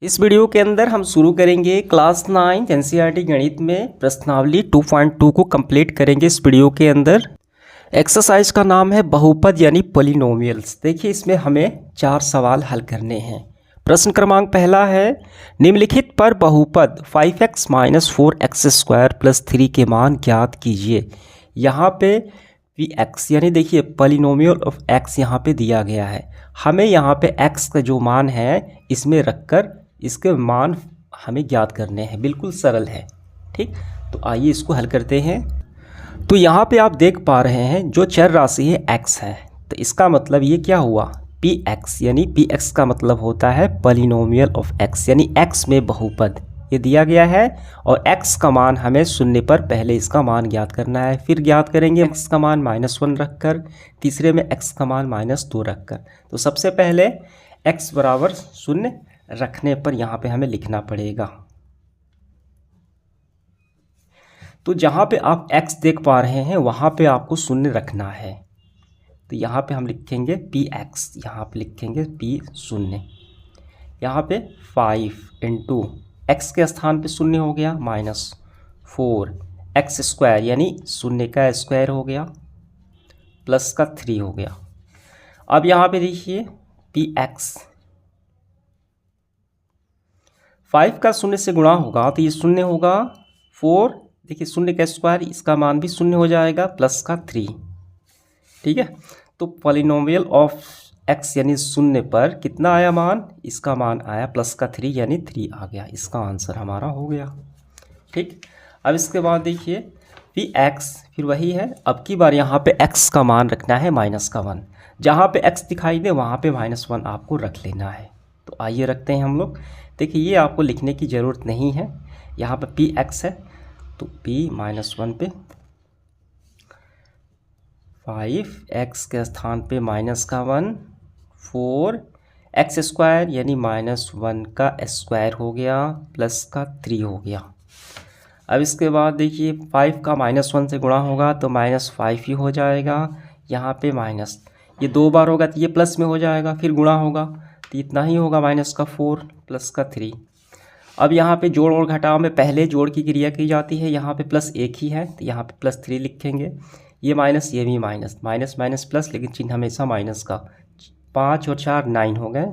इस वीडियो के अंदर हम शुरू करेंगे क्लास 9 एनसीईआरटी गणित में प्रश्नावली 2.2 को कंप्लीट करेंगे। इस वीडियो के अंदर एक्सरसाइज का नाम है बहुपद यानी पॉलिनोमियल्स। देखिए इसमें हमें 4 सवाल हल करने हैं। प्रश्न क्रमांक पहला है, निम्नलिखित पर बहुपद 5x - 4x² + 3 के मान ज्ञात कीजिए। यहाँ पे Vx यानी देखिए पॉलिनोमियल ऑफ x यहाँ पे दिया गया है। हमें यहाँ पे x का जो मान है इसमें रखकर इसके मान हमें ज्ञात करने हैं। बिल्कुल सरल है, ठीक। तो आइए इसको हल करते हैं। तो यहाँ पे आप देख पा रहे हैं जो चर राशि है x है, तो इसका मतलब ये क्या हुआ px, यानी px का मतलब होता है पॉलिनोमियल ऑफ x, यानी x में बहुपद ये दिया गया है और x का मान हमें शून्य पर पहले इसका मान ज्ञात करना है। फिर ज्ञात करेंगे x का मान -1 रखकर, तीसरे में x का मान -2 रखकर। तो सबसे पहले x बराबर 0 रखने पर यहाँ पे हमें लिखना पड़ेगा। तो जहाँ पे आप x देख पा रहे हैं वहाँ पे आपको 0 रखना है। तो यहाँ पे हम लिखेंगे px, यहाँ पे लिखेंगे p0। यहाँ पे 5 × x के स्थान पे 0 हो गया -4x² यानी 0 का स्क्वायर हो गया प्लस का 3 हो गया। अब यहाँ पे देखिए px 5 का 0 से गुणा होगा तो ये 0 होगा, 4 देखिए 0 का स्क्वायर इसका मान भी 0 हो जाएगा प्लस का 3, ठीक है। तो पॉलिनोमियल ऑफ x यानी 0 पर कितना आया मान, इसका मान आया प्लस का 3 यानी 3 आ गया। इसका आंसर हमारा हो गया, ठीक। अब इसके बाद देखिए px फिर वही है, अब की बार यहाँ पे x का मान रखना है -1। जहाँ पे x दिखाई दे वहाँ पे -1 आपको रख लेना है। तो आइए रखते हैं हम लोग। देखिए ये आपको लिखने की ज़रूरत नहीं है, यहाँ पे px है तो p-1 पे 5x के स्थान पे -1, 4x² यानी -1 का स्क्वायर हो गया प्लस का 3 हो गया। अब इसके बाद देखिए 5 का -1 से गुणा होगा तो -5 ही हो जाएगा। यहाँ पे माइनस ये 2 बार होगा तो ये प्लस में हो जाएगा, फिर गुणा होगा तो इतना ही होगा -4 प्लस का 3। अब यहाँ पे जोड़ और घटाव में पहले जोड़ की क्रिया की जाती है। यहाँ पे +1 ही है तो यहाँ पे +3 लिखेंगे। ये माइनस ये भी माइनस, माइनस माइनस प्लस, लेकिन चिन्ह हमेशा माइनस का। 5 और 4 9 हो गए,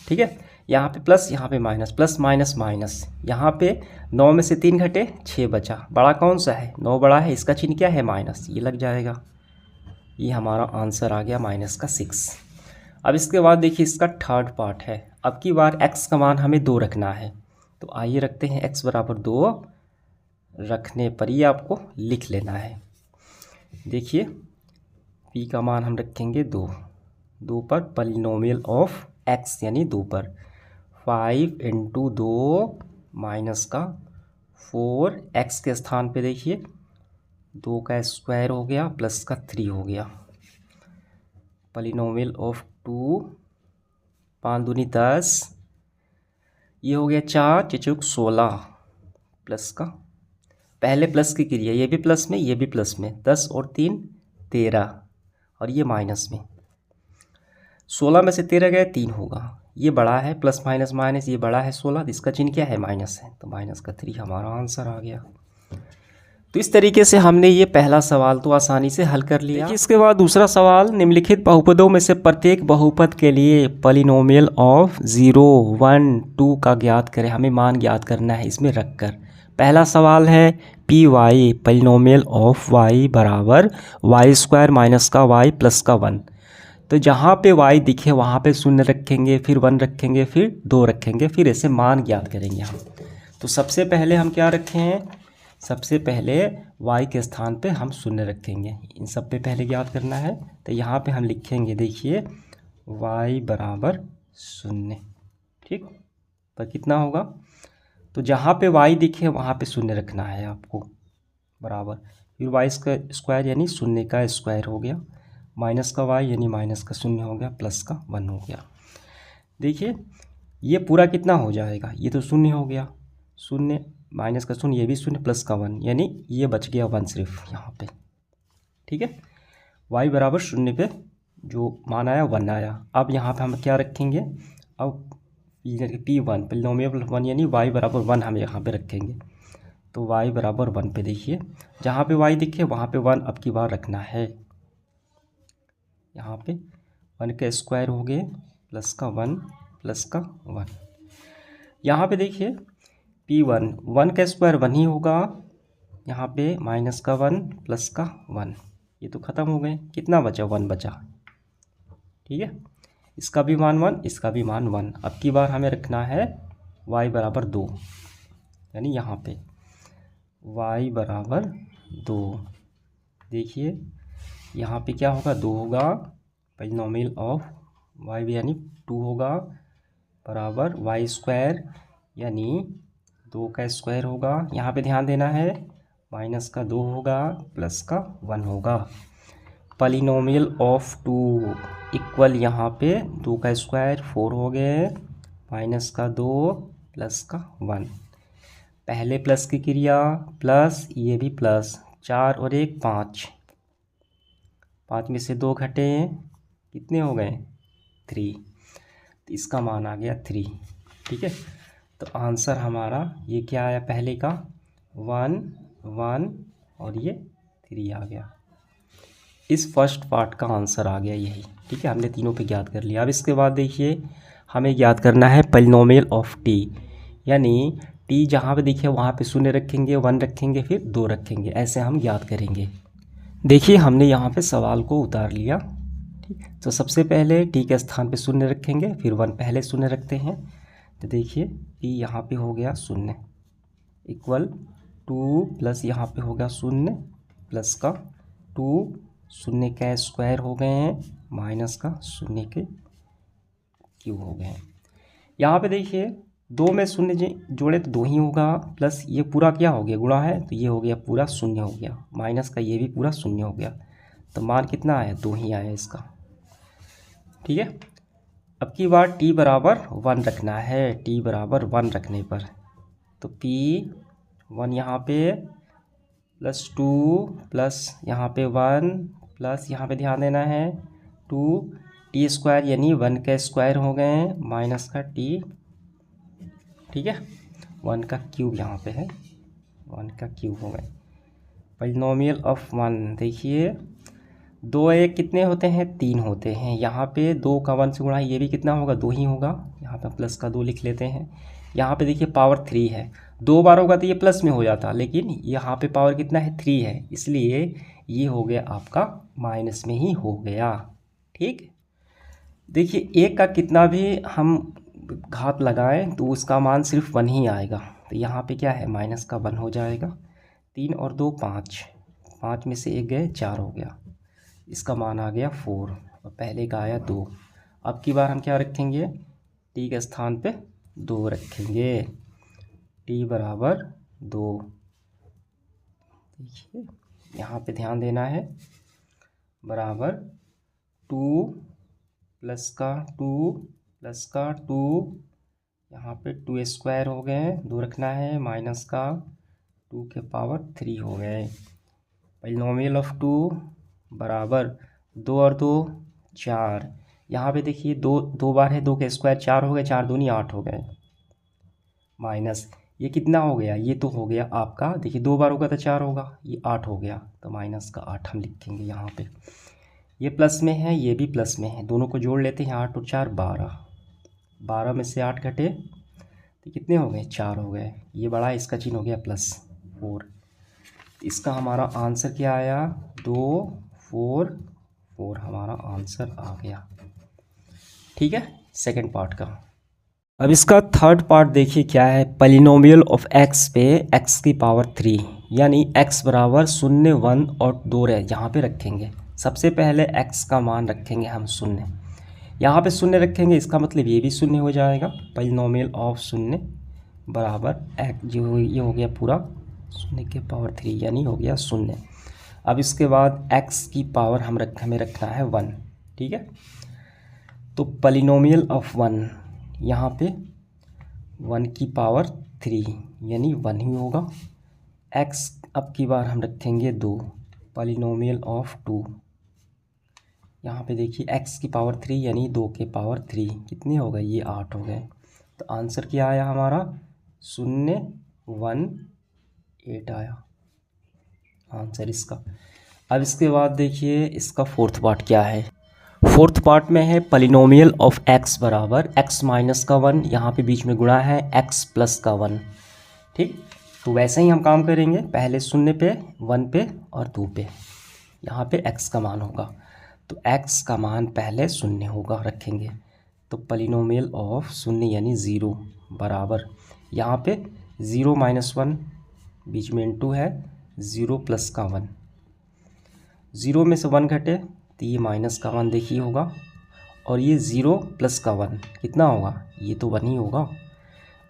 ठीक है। यहाँ पे प्लस, यहाँ पे माइनस, प्लस माइनस माइनस। यहाँ पे 9 में से 3 घटे 6 बचा। बड़ा कौन सा है, 9 बड़ा है, इसका चिन्ह क्या है माइनस, ये लग जाएगा। ये हमारा आंसर आ गया -6। अब इसके बाद देखिए इसका थर्ड पार्ट है। अब की बार x का मान हमें 2 रखना है। तो आइए रखते हैं x बराबर 2। रखने पर ये आपको लिख लेना है। देखिए p का मान हम रखेंगे 2 पर पॉलिनोमियल ऑफ x यानी 2 पर 5 × 2 माइनस का 4, x के स्थान पे देखिए 2 का स्क्वायर हो गया प्लस का 3 हो गया। पॉलिनोमियल ऑफ 2, 5 दूनी 10, ये हो गया 4 × 16 प्लस का, पहले प्लस की क्रिया, ये भी प्लस में ये भी प्लस में, 10 और 3 13 और ये माइनस में। 16 में से 13 गए 3 होगा। ये बड़ा है, प्लस माइनस माइनस, ये बड़ा है 16 तो इसका चिन्ह क्या है माइनस है, तो माइनस का 3 हमारा आंसर आ गया। तो इस तरीके से हमने ये पहला सवाल तो आसानी से हल कर लिया। इसके बाद दूसरा सवाल, निम्नलिखित बहुपदों में से प्रत्येक बहुपद के लिए पॉलिनोमियल ऑफ 0, 1, 2 का ज्ञात करें। हमें मान ज्ञात करना है इसमें रखकर। पहला सवाल है P Y polynomial of y बराबर y² माइनस का y प्लस का 1। तो जहाँ पे y दिखे वहाँ पे 0 रखेंगे, फिर 1 रखेंगे, फिर 2 रखेंगे, फिर ऐसे मान ज्ञात करेंगे हम। तो सबसे पहले हम क्या रखें हैं, सबसे पहले y के स्थान पे हम 0 रखेंगे। इन सब पे पहले ज्ञात करना है। तो यहाँ पे हम लिखेंगे देखिए y बराबर 0, ठीक। पर कितना होगा, तो जहाँ पे y दिखे वहाँ पे 0 रखना है आपको बराबर, फिर y² यानी 0 का स्क्वायर हो गया, माइनस का y यानी माइनस का 0 हो गया, प्लस का 1 हो गया। देखिए ये पूरा कितना हो जाएगा, ये तो 0 हो गया, 0 माइनस का 0, ये भी 0 प्लस का 1, यानी ये बच गया 1 सिर्फ यहाँ पे, ठीक है। y बराबर 0 पे जो मान आया 1 आया। अब यहाँ पे हम क्या रखेंगे, अब P1 पॉलिनोमियल 1 यानी y बराबर 1 हम यहाँ पे रखेंगे। तो y बराबर 1 पे देखिए, जहाँ पे y दिखे वहाँ पे 1 अब की बार रखना है। यहाँ पे 1 का स्क्वायर हो गए प्लस का 1 प्लस का 1। यहाँ पे देखिए P1 1 का स्क्वायर 1 ही होगा, यहाँ पे माइनस का 1 प्लस का 1, ये तो ख़त्म हो गए। कितना बचा? 1 बचा। ठीक है, इसका भी मान 1, इसका भी मान 1। अब की बार हमें रखना है y बराबर 2, यानी यहाँ पे y बराबर 2। देखिए यहाँ पे क्या होगा? 2 होगा, पॉलिनोमियल ऑफ y भी यानी 2 होगा बराबर y स्क्वायर यानी 2 का स्क्वायर होगा। यहाँ पे ध्यान देना है, माइनस का 2 होगा प्लस का 1 होगा। पॉलिनोमियल ऑफ 2 इक्वल यहाँ पे 2 का स्क्वायर 4 हो गए, माइनस का 2 प्लस का 1। पहले प्लस की क्रिया प्लस, ये भी प्लस, 4 और 1 5, 5 में से 2 घटे, कितने हो गए? 3। तो इसका मान आ गया 3। ठीक है, तो आंसर हमारा ये क्या आया? पहले का 1 1 और ये 3 आ गया। इस फर्स्ट पार्ट का आंसर आ गया यही। ठीक है, हमने तीनों पे ज्ञात कर लिया। अब इसके बाद देखिए हमें ज्ञात करना है पॉलिनोमियल ऑफ टी, यानी टी जहाँ पे देखिए वहाँ पे 0 रखेंगे, 1 रखेंगे, फिर 2 रखेंगे, ऐसे हम ज्ञात करेंगे। देखिए हमने यहाँ पे सवाल को उतार लिया। ठीक, तो सबसे पहले टी के स्थान पे 0 रखेंगे, फिर 1 पहले 0 रखते हैं। तो देखिए टी यहाँ पे हो गया 0 इक्वल 2 प्लस यहाँ पे हो गया 0 प्लस का 2, 0 का स्क्वायर हो गए हैं, माइनस का 0 के क्यूब हो गए हैं। यहाँ पे देखिए 2 में 0 जोड़े तो 2 ही होगा, प्लस ये पूरा क्या हो गया? गुणा है, तो ये हो गया पूरा 0 हो गया, माइनस का ये भी पूरा 0 हो गया। तो मान कितना आया? 2 ही आया इसका। ठीक है, अब की बार t बराबर 1 रखना है। t बराबर 1 रखने पर तो P1 यहाँ पे प्लस 2 प्लस यहाँ पे 1 प्लस यहाँ पे ध्यान देना है 2 टी स्क्वायर यानी 1 का स्क्वायर हो गए, माइनस का t। ठीक है, 1 का क्यूब यहाँ पे है, 1 का क्यूब हो गए। पॉलिनोमियल ऑफ 1 देखिए 2 1 कितने होते हैं? 3 होते हैं। यहाँ पे 2 का 1 से गुणा, ये भी कितना होगा? 2 ही होगा। यहाँ पे प्लस का 2 लिख लेते हैं। यहाँ पे देखिए पावर 3 है, 2 बार होगा तो ये प्लस में हो जाता, लेकिन यहाँ पे पावर कितना है? 3 है, इसलिए ये हो गया आपका माइनस में ही हो गया। ठीक, देखिए 1 का कितना भी हम घात लगाएं तो उसका मान सिर्फ 1 ही आएगा। तो यहाँ पे क्या है? माइनस का 1 हो जाएगा। 3 और 2 5, 5 में से 1 गए, 4 हो गया। इसका मान आ गया 4 और पहले का आया 2। अब की बार हम क्या रखेंगे? टी के स्थान पे 2 रखेंगे। टी बराबर 2। देखिए यहाँ पे ध्यान देना है, बराबर 2 प्लस का 2 प्लस का 2, यहाँ पे 2 स्क्वायर हो गए, 2 रखना है, माइनस का 2 के पावर 3 हो गए। पॉलिनोमियल ऑफ 2 बराबर 2 और 2 4। यहाँ पे देखिए 2 बार है, 2 के स्क्वायर 4 हो गए, 4 दूनी 8 हो गए, माइनस ये कितना हो गया? ये तो हो गया आपका, देखिए 2 बार होगा तो 4 होगा, ये 8 हो गया, तो माइनस का 8 हम लिखेंगे यहाँ पे। ये प्लस में है, ये भी प्लस में है, दोनों को जोड़ लेते हैं। 8 और 4 12, 12 में से 8 घटे तो कितने हो गए? 4 हो गए। ये बड़ा, इसका चिन्ह हो गया प्लस 4। इसका हमारा आंसर क्या आया? 2 4 4 हमारा आंसर आ गया। ठीक है, सेकंड पार्ट का। अब इसका थर्ड पार्ट देखिए क्या है। पॉलिनोमियल ऑफ x पे x की पावर 3 यानी x बराबर 0 1 और 2 यहाँ पे रखेंगे। सबसे पहले x का मान रखेंगे हम 0, यहाँ पे 0 रखेंगे, इसका मतलब ये भी 0 हो जाएगा। पॉलिनोमियल ऑफ 0 बराबर x जो ये हो गया पूरा 0 के पावर 3 यानी हो गया 0। अब इसके बाद x की पावर हमें रखना है 1। ठीक है, तो पॉलिनोमियल ऑफ 1 यहाँ पे 1 की पावर 3 यानी 1 ही होगा। x अब की बार हम रखेंगे 2, पॉलिनोमियल ऑफ 2, यहाँ पे देखिए x की पावर 3 यानी 2 के पावर 3 कितने हो गए? ये 8 हो गए, तो आंसर क्या आया हमारा 018 आया आंसर इसका। अब इसके बाद देखिए इसका फोर्थ पार्ट क्या है। फोर्थ पार्ट में है पॉलिनोमियल ऑफ x बराबर x माइनस का 1, यहाँ पे बीच में गुणा है x प्लस का 1। ठीक, तो वैसे ही हम काम करेंगे, पहले 0 पे 1 पे और 2 पे। यहाँ पे x का मान होगा तो x का मान पहले 0 होगा रखेंगे। तो पॉलिनोमियल ऑफ 0 यानी 0 बराबर यहाँ पे 0 माइनस 1 बीच में इनटू है 0 प्लस का 1। 0 में से 1 घटे तो ये माइनस का 1 देखिए होगा, और ये 0 प्लस का 1 कितना होगा, ये तो 1 ही होगा।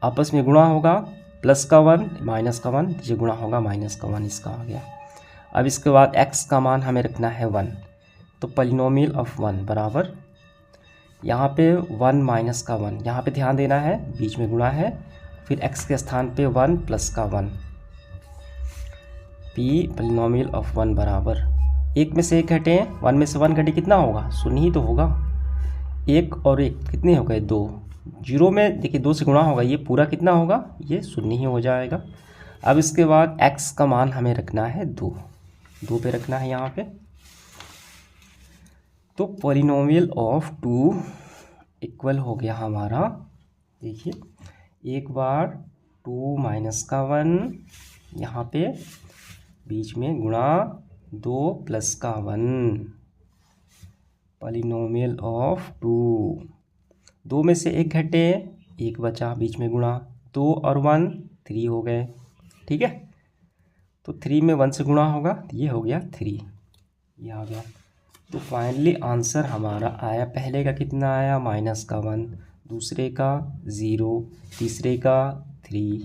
आपस में गुणा होगा, प्लस का 1 माइनस का 1, ये गुणा होगा माइनस का 1, इसका आ गया। अब इसके बाद x का मान हमें रखना है 1, तो पॉलिनोमियल ऑफ 1 बराबर यहाँ पे 1 माइनस का 1, यहाँ पे ध्यान देना है बीच में गुणा है, फिर x के स्थान पे 1 प्लस का 1 p पॉलिनोमियल ऑफ 1 बराबर 1 में से 1 घटे 1 में से 1 घटे कितना होगा, 0 ही तो होगा। 1 और 1 कितने हो गए 2, 0 में देखिए 2 से गुणा होगा, ये पूरा कितना होगा, ये 0 ही हो जाएगा। अब इसके बाद x का मान हमें रखना है 2 पे रखना है यहाँ पे। तो पॉलिनोमियल ऑफ 2 इक्वल हो गया हमारा, देखिए एक बार 2 माइनस का 1, यहाँ पे बीच में गुणा 2 प्लस का 1, पॉलिनोमियल ऑफ 2 में से 1 घटे 1 बचा, बीच में गुणा 2 और 1 3 हो गए। ठीक है, तो 3 में 1 से गुणा होगा तो ये हो गया 3, ये आ गया। तो फाइनली आंसर हमारा आया, पहले का कितना आया माइनस का 1, दूसरे का 0, तीसरे का 3,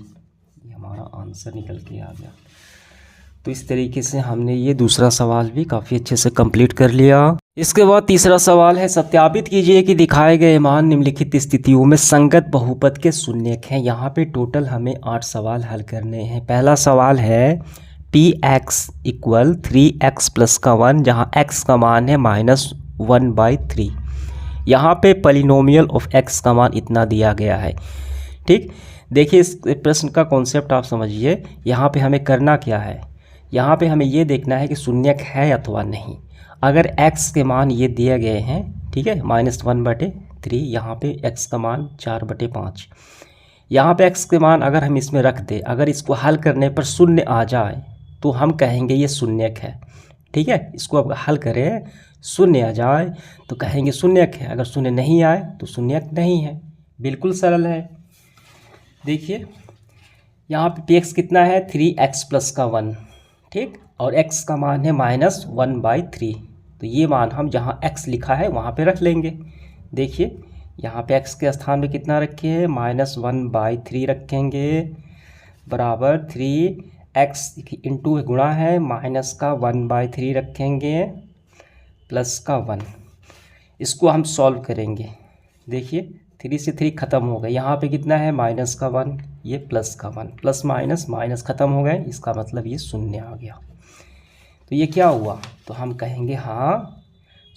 ये हमारा आंसर निकल के आ गया। तो इस तरीके से हमने ये दूसरा सवाल भी काफ़ी अच्छे से कंप्लीट कर लिया। इसके बाद तीसरा सवाल है, सत्यापित कीजिए कि दिखाए गए मान निम्नलिखित स्थितियों में संगत बहुपद के शून्यक हैं। यहाँ पे टोटल हमें 8 सवाल हल करने हैं। पहला सवाल है px इक्वल 3x प्लस का 1, जहाँ x का मान है -1/3। यहाँ पे पॉलिनोमियल ऑफ x का मान इतना दिया गया है। ठीक, देखिए इस प्रश्न का कॉन्सेप्ट आप समझिए। यहाँ पे हमें करना क्या है, यहाँ पे हमें ये देखना है कि शून्यक है अथवा नहीं। अगर x के मान ये दिए गए हैं, ठीक है, -1/3, यहाँ पे x का मान 4/5, यहाँ पे x के मान अगर हम इसमें रख दें, अगर इसको हल करने पर शून्य आ जाए तो हम कहेंगे ये शून्यक है। ठीक है, इसको अब हल करें, शून्य आ जाए तो कहेंगे शून्यक है, अगर शून्य नहीं आए तो शून्यक नहीं है। बिल्कुल सरल है। देखिए यहाँ पे px कितना है 3x प्लस का 1, ठीक, और x का मान है -1/3। तो ये मान हम जहाँ x लिखा है वहाँ पे रख लेंगे। देखिए यहाँ पे x के स्थान में कितना रखे हैं, -1/3 रखेंगे, बराबर 3x इंटू गुणा है -1/3 रखेंगे, प्लस का 1। इसको हम सॉल्व करेंगे। देखिए 3 से 3 ख़त्म हो गए, यहाँ पे कितना है -1, ये प्लस का 1, प्लस माइनस माइनस ख़त्म हो गए, इसका मतलब ये शून्य आ गया। तो ये क्या हुआ, तो हम कहेंगे हाँ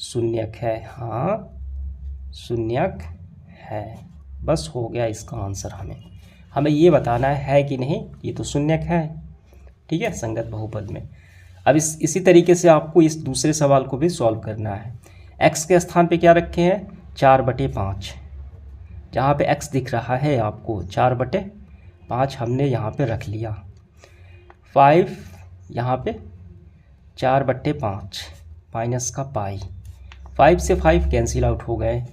शून्यक है, हाँ शून्यक है। बस हो गया इसका आंसर। हमें ये बताना है कि नहीं ये तो शून्यक है। ठीक है, संगत बहुपद में। अब इसी तरीके से आपको इस दूसरे सवाल को भी सॉल्व करना है। x के स्थान पे क्या रखे हैं 4/5, जहाँ पे x दिख रहा है आपको 4/5 हमने यहाँ पे रख लिया। 5 यहाँ पे 4/5 माइनस का पाई, 5 से 5 कैंसिल आउट हो गए,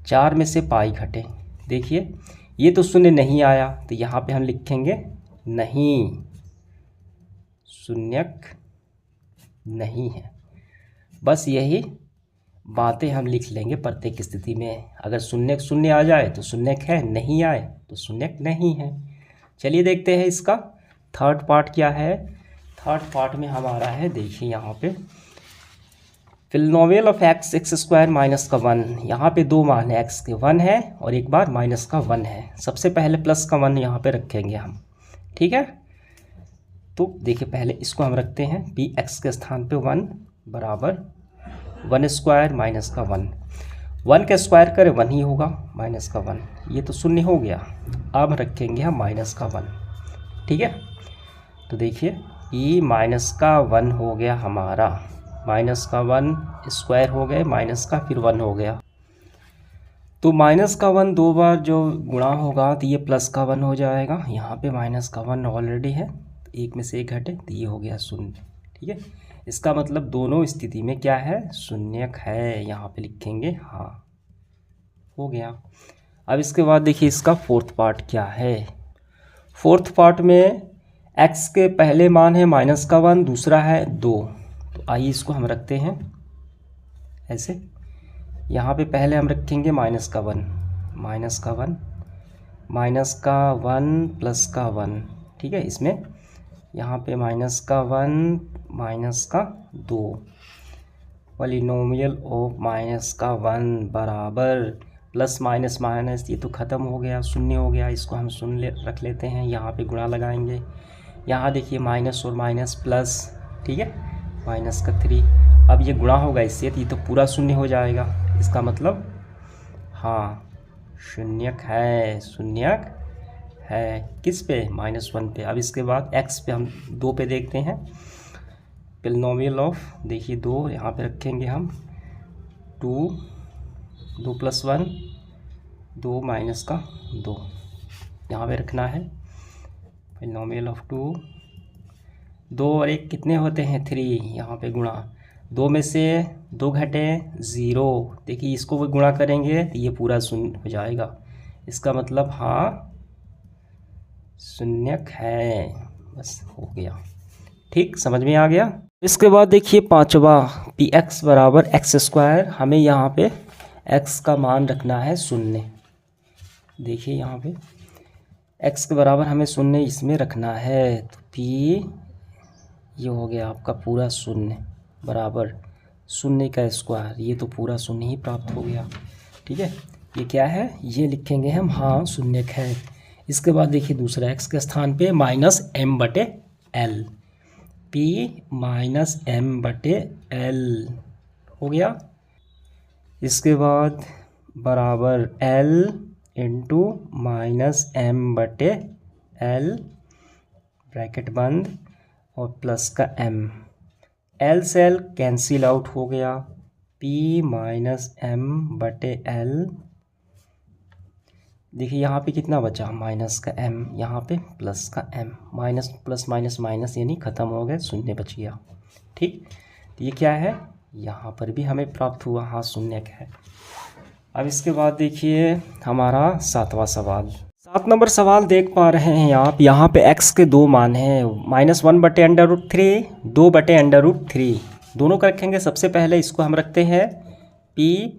4 में से पाई घटे। देखिए ये तो शून्य नहीं आया, तो यहाँ पे हम लिखेंगे नहीं, शून्यक नहीं है। बस यही बातें हम लिख लेंगे प्रत्येक स्थिति में। अगर शून्यक शून्य आ जाए तो शून्यक है, नहीं आए तो शून्यक नहीं है। चलिए देखते हैं इसका थर्ड पार्ट क्या है। थर्ड पार्ट में हमारा है, देखिए यहाँ पे पॉलिनोमियल ऑफ x² माइनस का 1। यहाँ पे 2 मान है, x के 1 है और एक बार माइनस का 1 है। सबसे पहले प्लस का 1 यहाँ पे रखेंगे हम। ठीक है, तो देखिए पहले इसको हम रखते हैं px के स्थान पे 1 बराबर 1² माइनस का 1। 1 का स्क्वायर करें 1 ही होगा, माइनस का 1, ये तो शून्य हो गया। अब रखेंगे हम माइनस का 1, ठीक है। तो देखिए ये माइनस का 1 हो गया हमारा, माइनस का 1 स्क्वायर हो गए, माइनस का फिर 1 हो गया। तो माइनस का 1 दो बार जो गुणा होगा तो ये प्लस का 1 हो जाएगा। यहाँ पे माइनस का 1 ऑलरेडी है, एक में से एक घटे तो ये हो गया शून्य, ठीक है। इसका मतलब दोनों स्थिति में क्या है, शून्यक है। यहाँ पे लिखेंगे हाँ, हो गया। अब इसके बाद देखिए इसका फोर्थ पार्ट क्या है। फोर्थ पार्ट में x के पहले मान है माइनस का 1, दूसरा है 2। तो आइए इसको हम रखते हैं ऐसे। यहाँ पे पहले हम रखेंगे माइनस का 1, माइनस का 1, माइनस का 1 प्लस का 1, ठीक है। इसमें यहाँ पे माइनस का 1 माइनस का 2, पॉलिनोमियल ऑफ माइनस का 1 बराबर प्लस माइनस माइनस, ये तो ख़त्म हो गया, शून्य हो गया। इसको हम शून्य रख लेते हैं, यहाँ पे गुणा लगाएंगे। यहाँ देखिए माइनस और माइनस प्लस, ठीक है, माइनस का 3। अब ये गुणा होगा इससे तो ये तो पूरा शून्य हो जाएगा। इसका मतलब हाँ शून्यक है, शून्यक है। किस पे, -1 पे। अब इसके बाद x पे हम 2 पे देखते हैं। पॉलिनोमियल ऑफ देखिए 2 यहाँ पे रखेंगे हम, 2 + 1 2 माइनस का 2 यहाँ पे रखना है। पॉलिनोमियल ऑफ 2 और 1 कितने होते हैं, 3, यहाँ पे गुणा, 2 में से 2 घटे 0। देखिए इसको भी गुणा करेंगे तो ये पूरा शून्य हो जाएगा। इसका मतलब हाँ शून्यक है, बस हो गया, ठीक, समझ में आ गया। इसके बाद देखिए पांचवा, px बराबर x²। हमें यहाँ पे x का मान रखना है शून्य। देखिए यहाँ पे x के बराबर हमें शून्य इसमें रखना है। तो p ये हो गया आपका पूरा शून्य बराबर शून्य का स्क्वायर, ये तो पूरा शून्य ही प्राप्त हो गया, ठीक है। ये क्या है, ये लिखेंगे हम हाँ शून्यक है। इसके बाद देखिए दूसरा x के स्थान पे -m/l, p -m/l हो गया। इसके बाद बराबर l इंटू -m/l ब्रैकेट बंद और प्लस का m, l से l कैंसिल आउट हो गया, p -m/l। देखिए यहाँ पे कितना बचा, माइनस का m, यहाँ पे प्लस का m, minus plus minus minus यानी ख़त्म हो गए, शून्य बच गया, ठीक। तो ये क्या है, यहाँ पर भी हमें प्राप्त हुआ हाँ शून्यक है। अब इसके बाद देखिए हमारा 7वां सवाल। 7 नंबर सवाल देख पा रहे हैं आप, यहाँ पे x के 2 मान हैं, -1/√3, 2/√3, दोनों का रखेंगे। सबसे पहले इसको हम रखते हैं p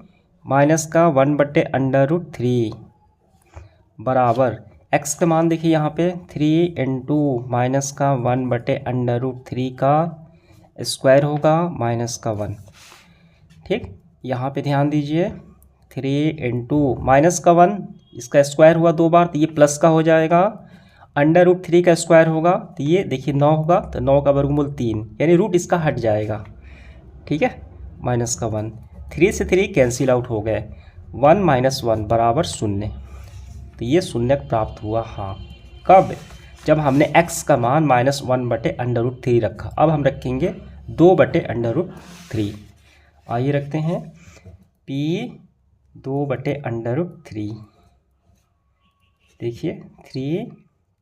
-1/√3 बराबर x का मान देखिए यहाँ पे 3 इंटू -1/√3 का स्क्वायर होगा -1, ठीक। यहाँ पे ध्यान दीजिए 3 इंटू -1, इसका स्क्वायर हुआ 2 बार तो ये प्लस का हो जाएगा, √3 का स्क्वायर होगा तो ये देखिए 9 होगा, तो 9 का वर्गमूल 3, यानी रूट इसका हट जाएगा, ठीक है, -1, 3 से 3 कैंसिल आउट हो गए, 1 - 1 बराबर शून्य। तो ये शून्यक प्राप्त हुआ हाँ, कब, जब हमने x का मान -1/√3 रखा। अब हम रखेंगे 2/√3। आइए रखते हैं p 2/√3, देखिए 3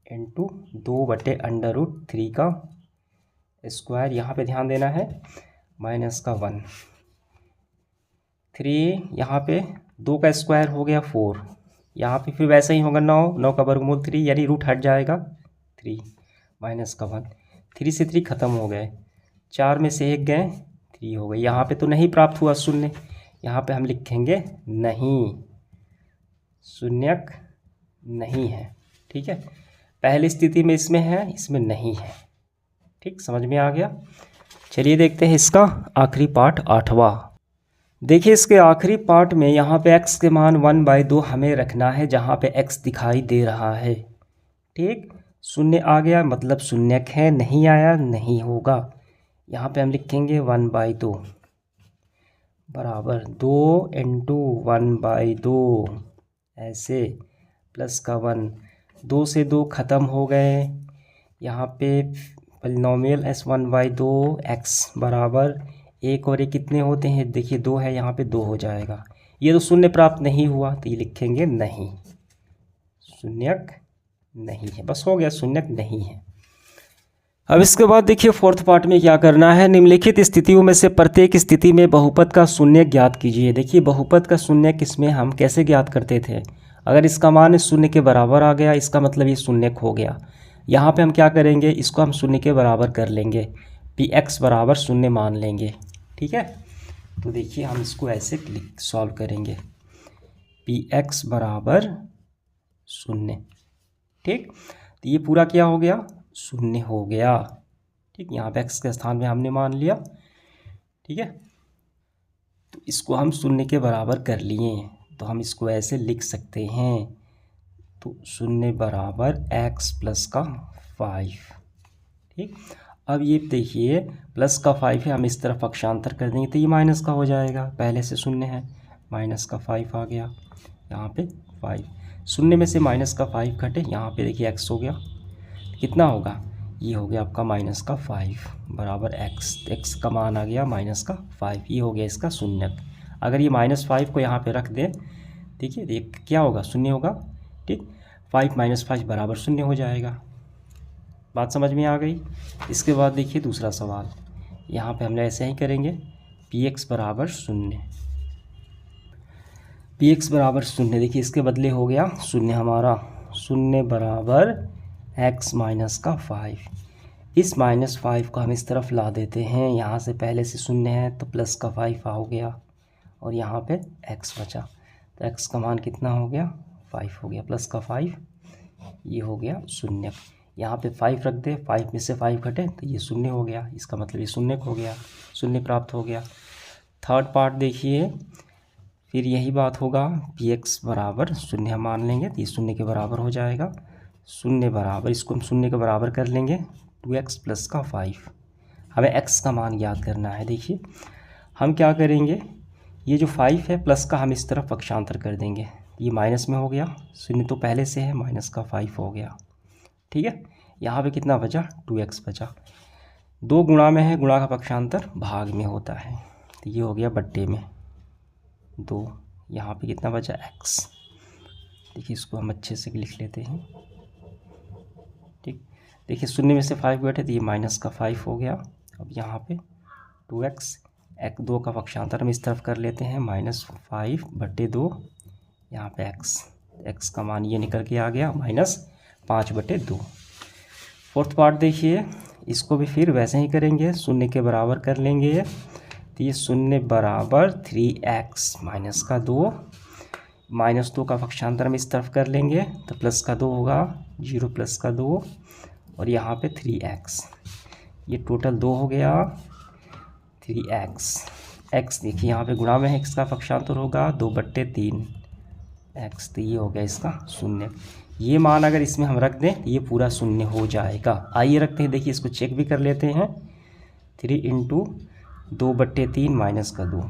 इंटू 2/√3 का स्क्वायर, यहाँ पे ध्यान देना है, -1, 3 यहाँ पे 2 का स्क्वायर हो गया 4, यहाँ पे फिर वैसे ही होगा 9 का वर्गमूल 3, यानी रूट हट जाएगा 3, -1, 3 से 3 ख़त्म हो गए, 4 में से 1 गए 3 हो गए। यहाँ पे तो नहीं प्राप्त हुआ शून्य, यहाँ पे हम लिखेंगे नहीं, शून्यक नहीं है, ठीक है। पहली स्थिति में इसमें है, इसमें नहीं है, ठीक, समझ में आ गया। चलिए देखते हैं इसका आखिरी पार्ट 8वां। देखिए इसके आखिरी पार्ट में यहाँ पे x के मान 1/2 हमें रखना है, जहाँ पे x दिखाई दे रहा है, ठीक। शून्य आ गया मतलब शून्यक है, नहीं आया नहीं होगा। यहाँ पे हम लिखेंगे 1/2 बराबर 2 × 1/2 ऐसे प्लस का 1, 2 से 2 ख़त्म हो गए। यहाँ पे पॉलिनॉमियल S1/2 x बराबर 1 और 1 कितने होते हैं, देखिए 2 है, यहाँ पे 2 हो जाएगा। ये तो शून्य प्राप्त नहीं हुआ, तो ये लिखेंगे नहीं, शून्यक नहीं है, बस हो गया, शून्यक नहीं है। अब इसके बाद देखिए फोर्थ पार्ट में क्या करना है, निम्नलिखित स्थितियों में से प्रत्येक स्थिति में बहुपद का शून्य ज्ञात कीजिए। देखिए बहुपद का शून्य किसमें हम कैसे ज्ञात करते थे, अगर इसका मान शून्य के बराबर आ गया, इसका मतलब ये शून्यक हो गया। यहाँ पे हम क्या करेंगे, इसको हम शून्य के बराबर कर लेंगे, px बराबर शून्य मान लेंगे। ठीक है, तो देखिए हम इसको ऐसे सॉल्व करेंगे, px बराबर शून्य। ठीक, तो ये पूरा क्या हो गया, शून्य हो गया। ठीक, यहाँ पे x के स्थान में हमने मान लिया। ठीक है, तो इसको हम शून्य के बराबर कर लिए, तो हम इसको ऐसे लिख सकते हैं, तो शून्य बराबर x + का 5। ठीक, अब ये देखिए प्लस का 5 है, हम इस तरफ पक्षांतर कर देंगे तो ये माइनस का हो जाएगा, पहले से शून्य है, माइनस का 5 आ गया, यहाँ पे 5, शून्य में से माइनस का 5 घटे, यहाँ पे देखिए x हो गया, कितना होगा, ये हो गया आपका माइनस का 5 बराबर x का मान आ गया माइनस का 5, ये हो गया इसका शून्यक। अगर ये -5 को यहाँ पे रख दें, ठीक है, ये क्या होगा, शून्य होगा। ठीक, 5 - 5 बराबर शून्य हो जाएगा। बात समझ में आ गई। इसके बाद देखिए दूसरा सवाल, यहाँ पे हमने ऐसे ही करेंगे, px बराबर शून्य, px बराबर शून्य, देखिए इसके बदले हो गया शून्य हमारा, शून्य बराबर x - का 5। इस -5 को हम इस तरफ ला देते हैं, यहाँ से पहले से शून्य है तो प्लस का 5 हो गया, और यहाँ पे x बचा, तो x का मान कितना हो गया, 5 हो गया, प्लस का 5, ये हो गया शून्य। यहाँ पे 5 रख दे, 5 में से 5 घटे तो ये शून्य हो गया, इसका मतलब ये शून्य हो गया, शून्य प्राप्त हो गया। थर्ड पार्ट देखिए, फिर यही बात होगा, px बराबर शून्य हम मान लेंगे तो ये शून्य के बराबर हो जाएगा, शून्य बराबर, इसको हम शून्य के बराबर कर लेंगे, 2x + का 5। हमें x का मान याद करना है। देखिए हम क्या करेंगे, ये जो 5 है प्लस का हम इस तरफ पक्षांतर कर देंगे, ये माइनस में हो गया, शून्य तो पहले से है, माइनस का 5 हो गया। ठीक है, यहाँ पे कितना बचा, 2x बचा, 2 गुणा में है, गुणा का पक्षांतर भाग में होता है, तो ये हो गया बट्टे में 2, यहाँ पे कितना बचा, x। देखिए इसको हम अच्छे से लिख लेते हैं। ठीक, देखिए शून्य में से 5 घटे तो ये माइनस का 5 हो गया। अब यहाँ पे 2x, 2 का पक्षांतर हम इस तरफ कर लेते हैं, -5/2, यहाँ पे x का मान ये निकल के आ गया -5/2। फोर्थ पार्ट देखिए, इसको भी फिर वैसे ही करेंगे, शून्य के बराबर कर लेंगे, तो ये शून्य बराबर 3x - का 2, -2 का पक्षांतर हम इस तरफ कर लेंगे तो प्लस का 2 होगा, 0 + का 2, और यहाँ पे 3x, ये टोटल 2 हो गया, 3x, x देखिए यहाँ पे गुणा में है, x का पक्षांतर होगा 2/3 x, तो ये हो गया इसका शून्य। ये मान अगर इसमें हम रख दें तो ये पूरा शून्य हो जाएगा। आइए रखते हैं, देखिए इसको चेक भी कर लेते हैं, 3 × 2/3 माइनस का 2,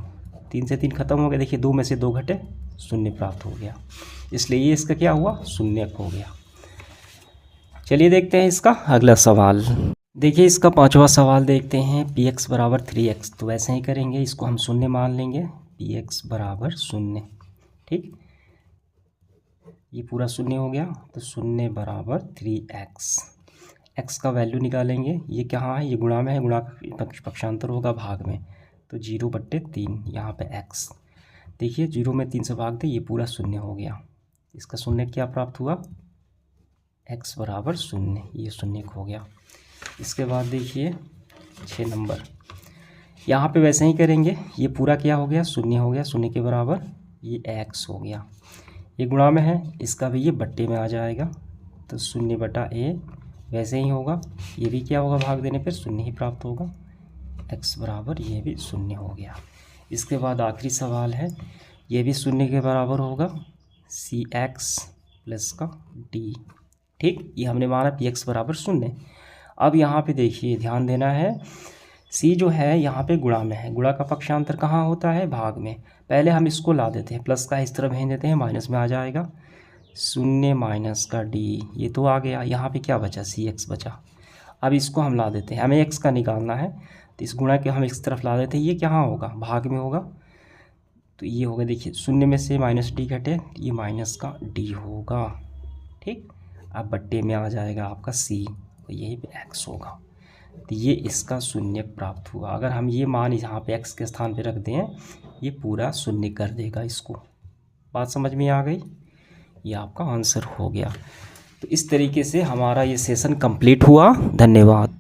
3 से 3 खत्म हो गया, देखिए 2 में से 2 घटे, शून्य प्राप्त हो गया, इसलिए ये इसका क्या हुआ, शून्य हो गया। चलिए देखते हैं इसका अगला सवाल। देखिए इसका 5वां सवाल देखते हैं, px बराबर 3x, तो वैसे ही करेंगे, इसको हम शून्य मान लेंगे, px बराबर शून्य। ठीक, ये पूरा शून्य हो गया, तो शून्य बराबर 3x, x का वैल्यू निकालेंगे, ये कहाँ है, ये गुणा में है, गुणा का पक्षांतर होगा भाग में, तो 0/3, यहाँ पे x, देखिए 0 में 3 से भाग दे, ये पूरा शून्य हो गया, इसका शून्य क्या प्राप्त हुआ, x बराबर शून्य, ये शून्य हो गया। इसके बाद देखिए 6 नंबर, यहाँ पे वैसे ही करेंगे, ये पूरा क्या हो गया, शून्य हो गया, शून्य के बराबर ये x हो गया, ये गुणा में है, इसका भी ये बट्टे में आ जाएगा, तो 0/a वैसे ही होगा, ये भी क्या होगा, भाग देने पर शून्य ही प्राप्त होगा, x बराबर ये भी शून्य हो गया। इसके बाद आखिरी सवाल है, ये भी शून्य के बराबर होगा, cx + का d। ठीक, ये हमने माना px बराबर शून्य। अब यहाँ पे देखिए ध्यान देना है, सी जो है यहाँ पे गुणा में है, गुणा का पक्षांतर कहाँ होता है, भाग में। पहले हम इसको ला देते हैं, प्लस का इस तरफ भेज देते हैं, माइनस में आ जाएगा, शून्य माइनस का डी, ये तो आ गया। यहाँ पे क्या बचा, सी एक्स बचा। अब इसको हम ला देते हैं, हमें एक्स का निकालना है, तो इस गुणा के हम इस तरफ ला देते हैं, ये कहाँ होगा, भाग में होगा, तो ये होगा, देखिए शून्य में से माइनस डी घटे, ये माइनस का डी होगा, ठीक। अब बट्टे में आ जाएगा आपका सी, तो यही पे एक्स होगा, तो ये इसका शून्य प्राप्त हुआ। अगर हम ये मान यहाँ पे एक्स के स्थान पे रख दें, ये पूरा शून्य कर देगा इसको। बात समझ में आ गई, ये आपका आंसर हो गया। तो इस तरीके से हमारा ये सेशन कंप्लीट हुआ। धन्यवाद।